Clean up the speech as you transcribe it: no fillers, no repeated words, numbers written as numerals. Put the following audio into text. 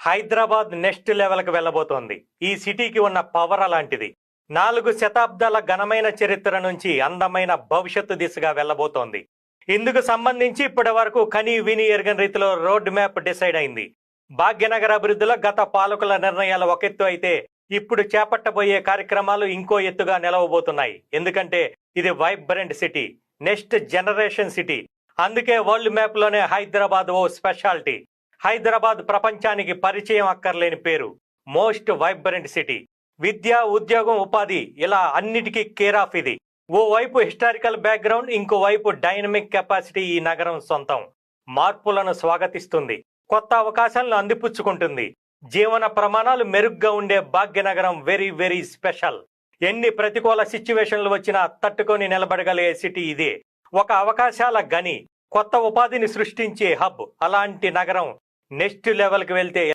Hyderabad next లెవెల్కి వెళ్ళబోతోంది. ఈ సిటీకి ఉన్న పవర్ అలాంటిది. 4 శతాబ్దాల ఘనమైన చరిత్ర నుంచి అందమైన భవిష్యత్తు దిశగా వెళ్ళబోతోంది. ఇందుకు సంబంధించి ఇప్పటి వరకు కనీ విని ఎరగని రీతిలో రోడ్ మ్యాప్ డిసైడ్ అయింది. భాగ్యనగర అభివృద్ధిలో గత పాలకుల నిర్ణయాలు ఒక ఎత్తు అయితే, ఇప్పుడు చేపట్టబోయే కార్యక్రమాలు ఇంకో ఎత్తుగా నిలవబోతున్నాయి. ఎందుకంటే ఇది vibrant city, next generation city. అందుకే వరల్డ్ మ్యాప్ లోనే హైదరాబాద్ ఓ స్పెషాలిటీ. హైదరాబాద్ ప్రపంచానికి పరిచయం అక్కర్లేని పేరు. Most vibrant city. విద్య, ఉద్యోగం, ఉపాధి ఇలా అన్నిటికీ కేర్ ఆఫ్ ఇది. ఓ వైపు హిస్టారికల్ బ్యాక్గ్రౌండ్, ఇంకో వైపు డైనమిక్ కెపాసిటీ. ఈ నగరం సొంతం. మార్పులను స్వాగతిస్తుంది, కొత్త అవకాశాలను అందిపుచ్చుకుంటుంది. జీవన ప్రమాణాలు మెరుగ్గా ఉండే భాగ్యనగరం వెరీ వెరీ స్పెషల్. ఎన్ని ప్రతికూల సిచ్యువేషన్లు వచ్చినా తట్టుకొని నిలబడగలిగే సిటీ ఇదే. ఒక అవకాశాల గని, కొత్త ఉపాధిని సృష్టించే హబ్. అలాంటి నగరం నెక్స్ట్ లెవెల్కి వెళ్తే